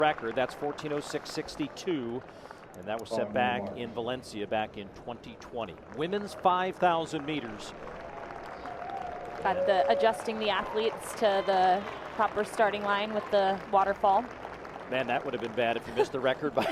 record. That's 14:06.62, and that was set back in Valencia back in 2020. Women's 5,000 meters. Got the adjusting the athletes to the proper starting line with the waterfall. Man, that would have been bad if you missed the record by.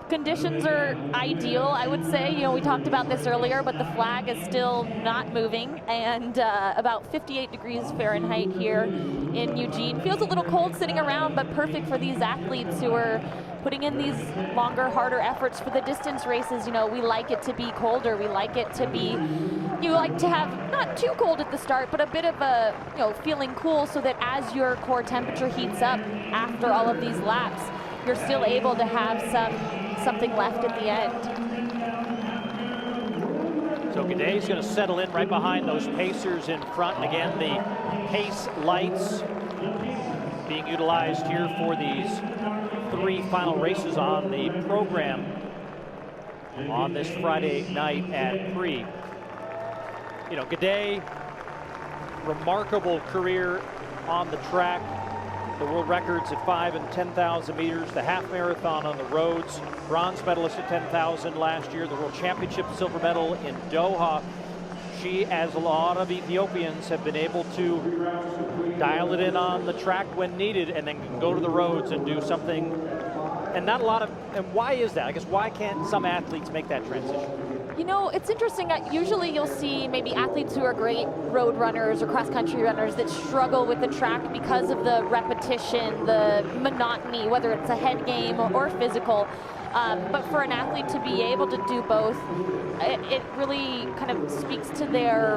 Conditions are ideal, I would say. You know, we talked about this earlier, but the flag is still not moving, and about 58 degrees Fahrenheit here in Eugene. Feels a little cold sitting around, but perfect for these athletes who are putting in these longer, harder efforts for the distance races. You know, we like it to be colder. We like it to be, you like to have not too cold at the start, but a bit of a, you know, feeling cool, so that as your core temperature heats up after all of these laps, you're still able to have something left at the end. So Ejgayehu's going to settle in right behind those pacers in front. And again, the pace lights being utilized here for these 3 final races on the program on this Friday night at Pre. You know, Ejgayehu, remarkable career on the track. The world records at 5 and 10,000 meters, the half marathon on the roads, bronze medalist at 10,000 last year, the world championship silver medal in Doha. She, as a lot of Ethiopians, have been able to dial it in on the track when needed and then go to the roads and do something. And not a lot of, and why is that? I guess why can't some athletes make that transition? You know, it's interesting. Usually you'll see maybe athletes who are great road runners or cross-country runners that struggle with the track because of the repetition, the monotony, whether it's a head game or physical. But for an athlete to be able to do both, it really kind of speaks to their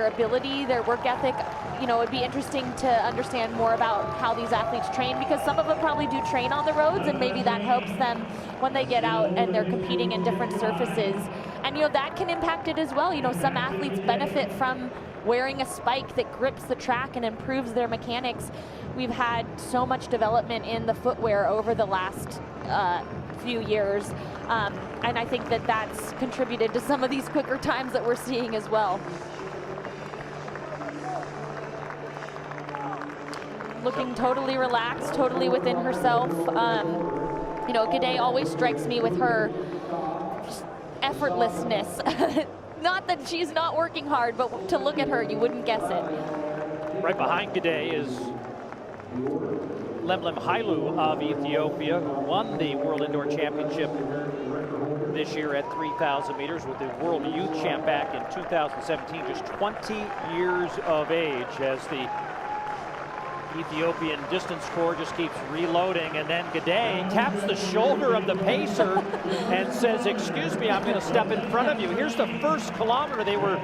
ability, their work ethic. You know, it'd be interesting to understand more about how these athletes train, because some of them probably do train on the roads, and maybe that helps them when they get out and they're competing in different surfaces. And, you know, that can impact it as well. You know, some athletes benefit from wearing a spike that grips the track and improves their mechanics. We've had so much development in the footwear over the last few years, and I think that that's contributed to some of these quicker times that we're seeing as well. Looking totally relaxed, totally within herself. You know, Ejgayehu always strikes me with her effortlessness. Not that she's not working hard, but to look at her, you wouldn't guess it. Right behind Ejgayehu is Ejgayehu of Ethiopia, who won the World Indoor Championship this year at 3,000 meters with the World Youth Champ back in 2017, just 20 years of age, as the Ethiopian distance corps just keeps reloading. And then Ejgayehu taps the shoulder of the pacer and says, "Excuse me, I'm going to step in front of you." Here's the first kilometer. They were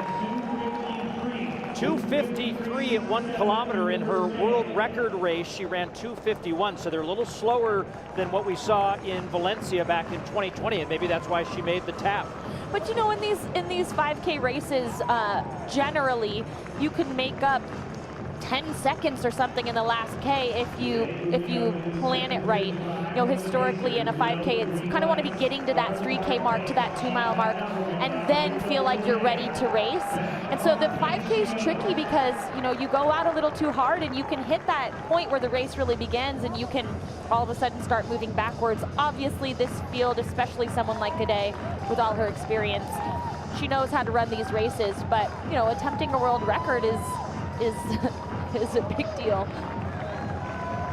2:53 at 1 kilometer. In her world record race, she ran 2:51, so they're a little slower than what we saw in Valencia back in 2020, and maybe that's why she made the tap. But you know, in these 5K races, generally you can make up 10 seconds or something in the last K if you plan it right. You know, historically in a 5K, it's, you kind of want to be getting to that 3K mark, to that 2-mile mark, and then feel like you're ready to race. And so the 5K is tricky because, you know, you go out a little too hard and you can hit that point where the race really begins, and you can all of a sudden start moving backwards. Obviously this field, especially someone like Ejgayehu with all her experience, she knows how to run these races, but, you know, attempting a world record is a big deal.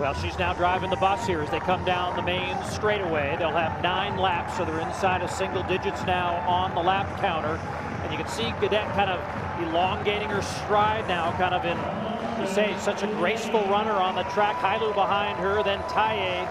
Well, she's now driving the bus here as they come down the main straightaway. They'll have 9 laps, so they're inside of single digits now on the lap counter. And you can see Ejgayehu kind of elongating her stride now, kind of in, you say, such a graceful runner on the track. Ejgayehu behind her, then Taye.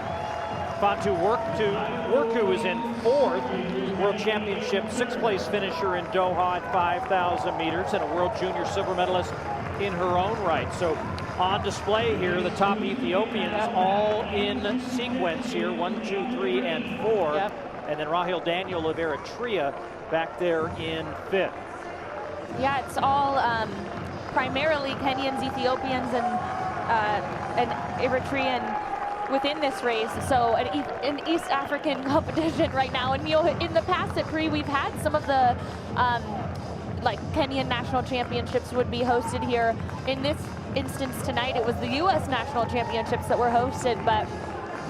Fatu Worku is in 4th. World Championship 6th place finisher in Doha at 5,000 meters, and a World Junior silver medalist in her own right. So on display here, the top Ethiopians all in sequence here, 1, 2, 3, and 4. Yep. And then Rahel Daniel of Eritrea back there in 5th. Yeah, it's all primarily Kenyans, Ethiopians, and Eritrean within this race. So an East African competition right now. And, you know, in the past at Pre, we've had some of the like Kenyan national championships would be hosted here. In this instance tonight, it was the U.S. National Championships that were hosted, but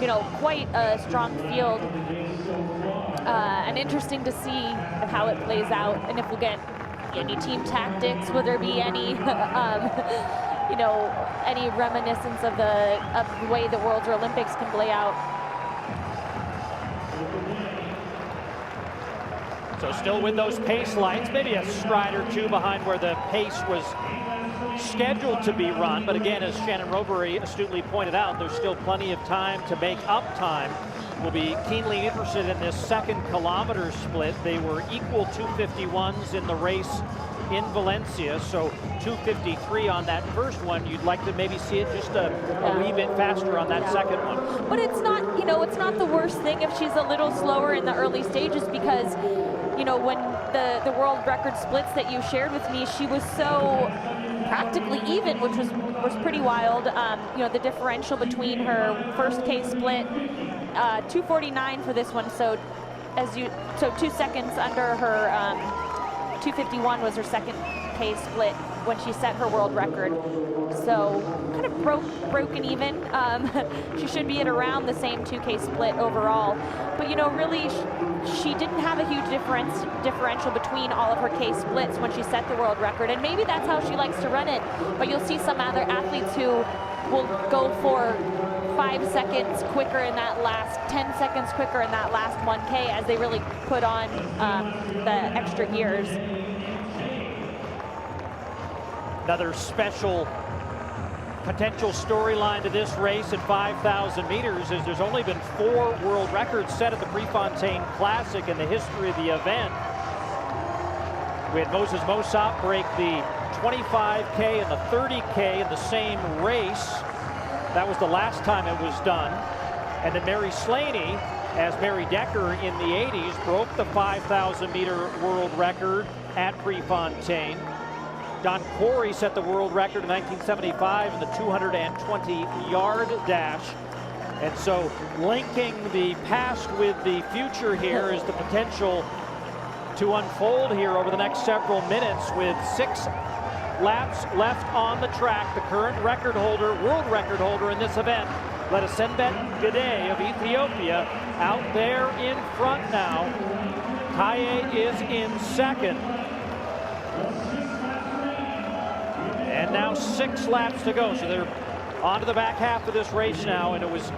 you know, quite a strong field, and interesting to see how it plays out, and if we'll get any team tactics. Will there be any, you know, any reminiscence of the way the Worlds or Olympics can play out? So still with those pace lights, maybe a stride or two behind where the pace was scheduled to be run. But again, as Shannon Robury astutely pointed out, there's still plenty of time to make up time. We'll be keenly interested in this 2nd kilometer split. They were equal 2:51s in the race in Valencia, so 2:53 on that first one. You'd like to maybe see it just a wee bit faster on that second one. But it's not, you know, it's not the worst thing if she's a little slower in the early stages, because, you know, when the world record splits that you shared with me, she was so practically even, which was pretty wild. You know, the differential between her first K split, 2:49 for this one, so 2 seconds under her 2:51 was her second K split when she set her world record. So kind of broken even. She should be at around the same 2K split overall. But you know, really, she didn't have a huge differential between all of her K splits when she set the world record. And maybe that's how she likes to run it. But you'll see some other athletes who will go for 5 seconds quicker in that last, 10 seconds quicker in that last 1K as they really put on the extra gears. Another special potential storyline to this race at 5,000 meters is there's only been 4 world records set at the Prefontaine Classic in the history of the event. We had Moses Mosop break the 25K and the 30K in the same race. That was the last time it was done. And then Mary Slaney, as Mary Decker in the 80s, broke the 5,000 meter world record at Prefontaine. Don Corey set the world record in 1975 in the 220-yard dash. And so linking the past with the future here is the potential to unfold here over the next several minutes with 6 laps left on the track. The current record holder, world record holder in this event, Letesenbet Gidey of Ethiopia, out there in front now. Taye is in second. And now 6 laps to go. So they're on to the back half of this race now, and it was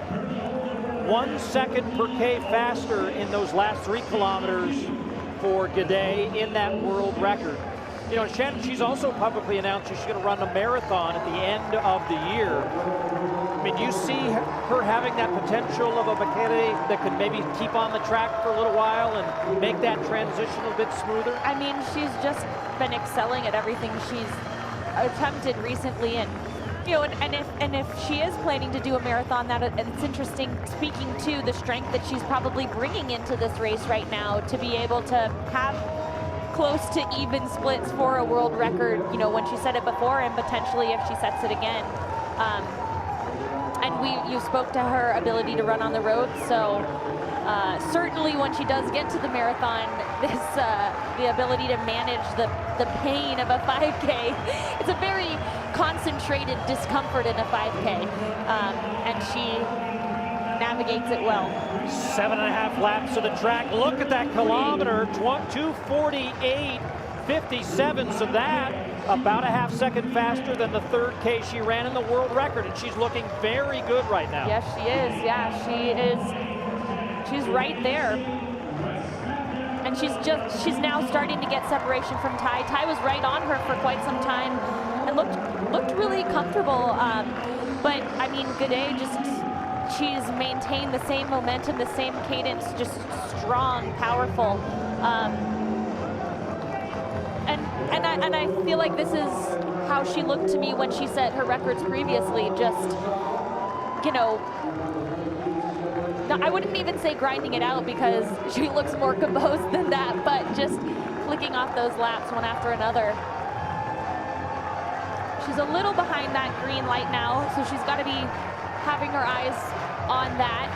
1 second per K faster in those last 3 kilometers for Gidey in that world record. You know, Shannon, she's also publicly announced she's going to run a marathon at the end of the year. I mean, do you see her having that potential of a Bekele that could maybe keep on the track for a little while and make that transition a bit smoother? I mean, she's just been excelling at everything she's attempted recently, and you know, and if she is planning to do a marathon, that it's interesting, speaking to the strength that she's probably bringing into this race right now, to be able to have close to even splits for a world record, you know, when she said it before, and potentially if she sets it again. And you spoke to her ability to run on the road, so certainly when she does get to the marathon, the ability to manage the pain of a 5K, it's a very concentrated discomfort in a 5K, and she navigates it well. 7.5 laps of the track. Look at that kilometer, 2:48.57. So that about a half second faster than the 3rd K she ran in the world record, and she's looking very good right now. Yes, she is. Yeah, she is. She's right there. And she's now starting to get separation from Ty. Ty was right on her for quite some time and looked really comfortable. But I mean, Gidey she's maintained the same momentum, the same cadence, just strong, powerful. And I feel like this is how she looked to me when she set her records previously. Just, you know, I wouldn't even say grinding it out, because she looks more composed than that, but just flicking off those laps one after another. She's a little behind that green light now, so she's got to be having her eyes on that.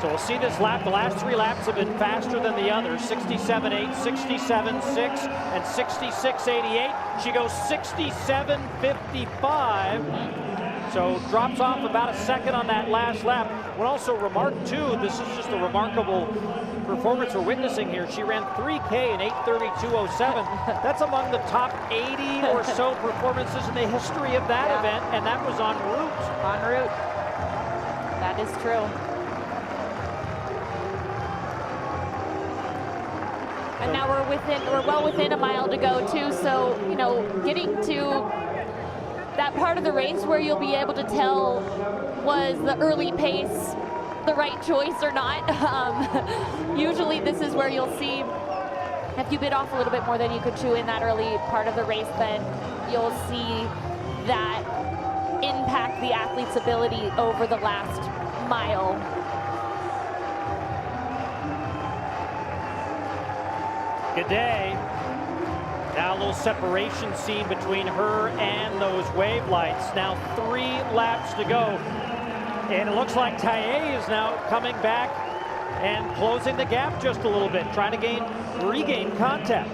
So So we'll see this lap. The last 3 laps have been faster than the others. 67.8, 67.6, and 66.88. She goes 67.55. So drops off about a second on that last lap. We'll also remark too, this is just a remarkable performance we're witnessing here. She ran 3K in 8:32.07. That's among the top 80 or so performances in the history of that event, and that was en route. En route. That is true. And now we're well within a mile to go too. So, you know, getting to that part of the race where you'll be able to tell, was the early pace the right choice or not? Usually this is where you'll see, if you bit off a little bit more than you could chew in that early part of the race, then you'll see that impact the athlete's ability over the last mile. Gayeh. Now a little separation seen between her and those wave lights. Now 3 laps to go. And it looks like Ejgayehu is now coming back and closing the gap just a little bit, trying to regain contact.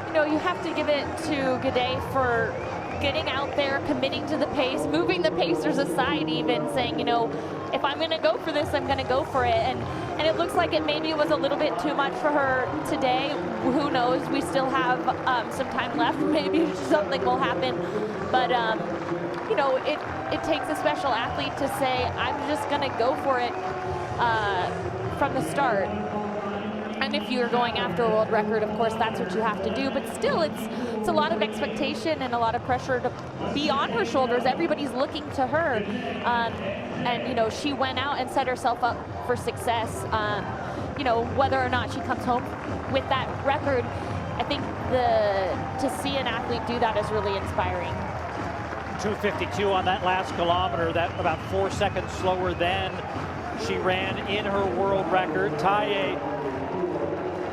You know, you have to give it to Gayeh for getting out there, committing to the pace, moving the pacers aside even, saying, you know, if I'm going to go for this, I'm going to go for it. And it looks like it maybe was a little bit too much for her today. Who knows? We still have some time left. Maybe something will happen. But, you know, it takes a special athlete to say, I'm just going to go for it from the start. And if you're going after a world record, of course, that's what you have to do. But still, it's a lot of expectation and a lot of pressure to be on her shoulders. Everybody's looking to her. And, you know, she went out and set herself up for success. You know, whether or not she comes home with that record, I think to see an athlete do that is really inspiring. 2:52 on that last kilometer, that about 4 seconds slower than she ran in her world record. Ejgayehu,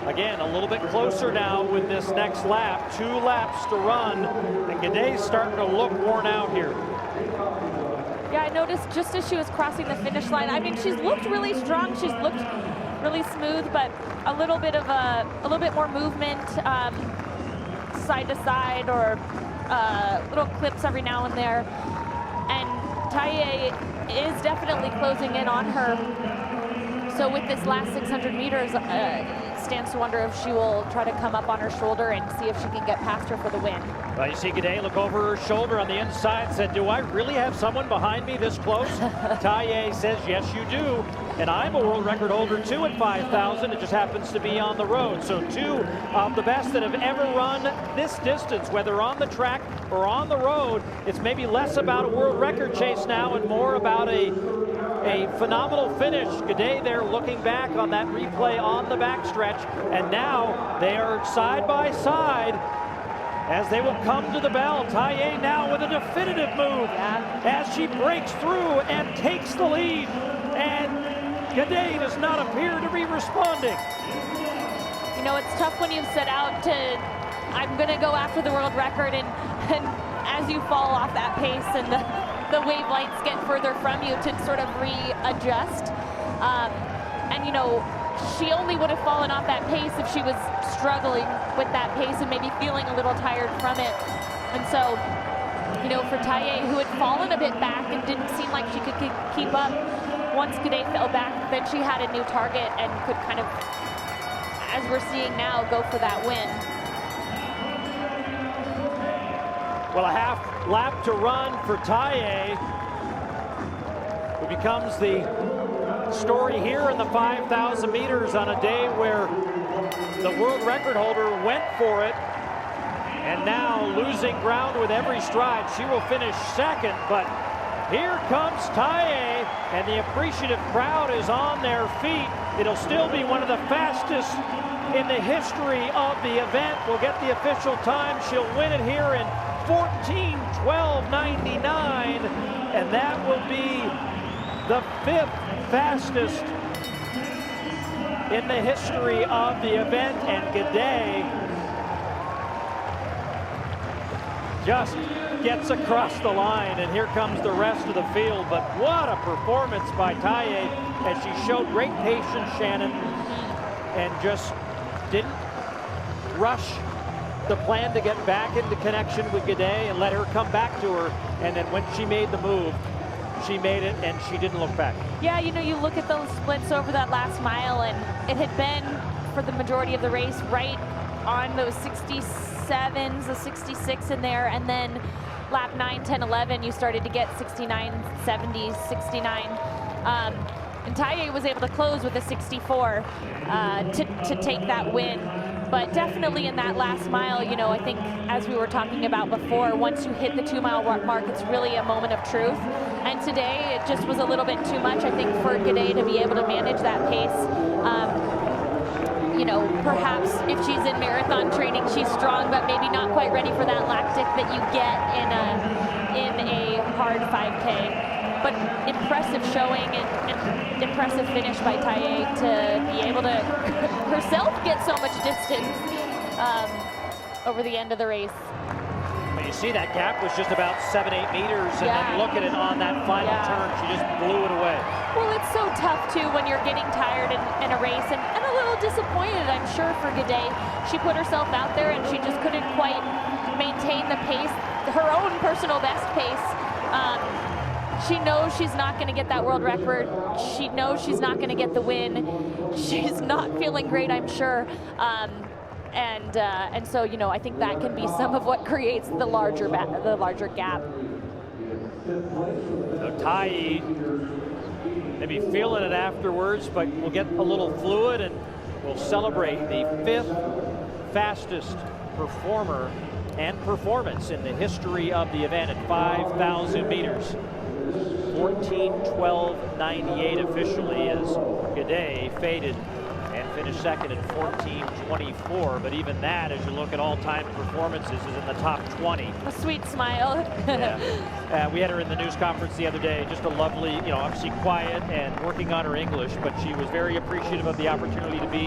again, a little bit closer now with this next lap. 2 laps to run, and Gayeh's starting to look worn out here. Yeah, I noticed just as she was crossing the finish line, I mean, she's looked really strong. She's looked really smooth, but a little bit more movement side to side, or little clips every now and there. And Ejgayehu is definitely closing in on her. So with this last 600 meters, it stands to wonder if she will try to come up on her shoulder and see if she can get past her for the win. Well, you see Gayeh look over her shoulder on the inside, said, do I really have someone behind me this close? Ejgayehu says, yes, you do. And I'm a world record holder too at 5,000. It just happens to be on the road. So 2 of the best that have ever run this distance, whether on the track or on the road. It's maybe less about a world record chase now and more about a phenomenal finish. Gayeh there looking back on that replay on the backstretch, and now they are side by side as they will come to the bell. Ejgayehu now with a definitive move as she breaks through and takes the lead, and Gayeh does not appear to be responding. You know, it's tough when you set out to, I'm going to go after the world record, and as you fall off that pace and the wave lights get further from you, to sort of readjust. And, you know, she only would have fallen off that pace if she was struggling with that pace and maybe feeling a little tired from it. And so, you know, for Ejgayehu, who had fallen a bit back and didn't seem like she could keep up, once Gayeh fell back, then she had a new target and could kind of, as we're seeing now, go for that win. Well, a half lap to run for Ejgayehu, who becomes the story here in the 5,000 meters on a day where the world record holder went for it, and now losing ground with every stride. She will finish second, but here comes Ejgayehu, and the appreciative crowd is on their feet. It'll still be one of the fastest in the history of the event. We'll get the official time. She'll win it here in 14:12.99, and that will be the 5th fastest in the history of the event. And Gayeh just gets across the line, and here comes the rest of the field. But what a performance by Ejgayehu, as she showed great patience, Shannon, and just didn't rush the plan to get back into connection with Ejgayehu and let her come back to her. And then when she made the move, she made it, and she didn't look back. Yeah, you know, you look at those splits over that last mile, and it had been, for the majority of the race, right on those 67s, the 66 in there, and then lap 9, 10, 11, you started to get 69, 70, 69. And Ejgayehu was able to close with a 64 to take that win. But definitely in that last mile, you know, I think as we were talking about before, once you hit the 2 mile mark, it's really a moment of truth. And today it just was a little bit too much, I think, for Ejgayehu to be able to manage that pace. You know, perhaps if she's in marathon training, she's strong, but maybe not quite ready for that lactic that you get in a hard 5K. But impressive showing and impressive finish by Ejgayehu to be able to herself get so much distance over the end of the race. Well, you see that gap was just about 7-8 meters, and then look at it on that final turn. She just blew it away. Well, it's so tough, too, when you're getting tired in a race, and a little disappointed, I'm sure, for Ejgayehu. She put herself out there, and she just couldn't quite maintain the pace, her own personal best pace. She knows she's not going to get that world record. She knows she's not going to get the win. She's not feeling great, I'm sure. And so, you know, I think that can be some of what creates the larger gap. So Ejgayehu maybe feeling it afterwards, but we'll get a little fluid, and we'll celebrate the 5th fastest performer and performance in the history of the event at 5,000 meters. 14:12.98 officially, as Ejgayehu faded and finished second at 14:24. But even that, as you look at all-time performances, is in the top 20. A sweet smile. Yeah. We had her in the news conference the other day. Just a lovely, you know, obviously quiet and working on her English, but she was very appreciative of the opportunity to be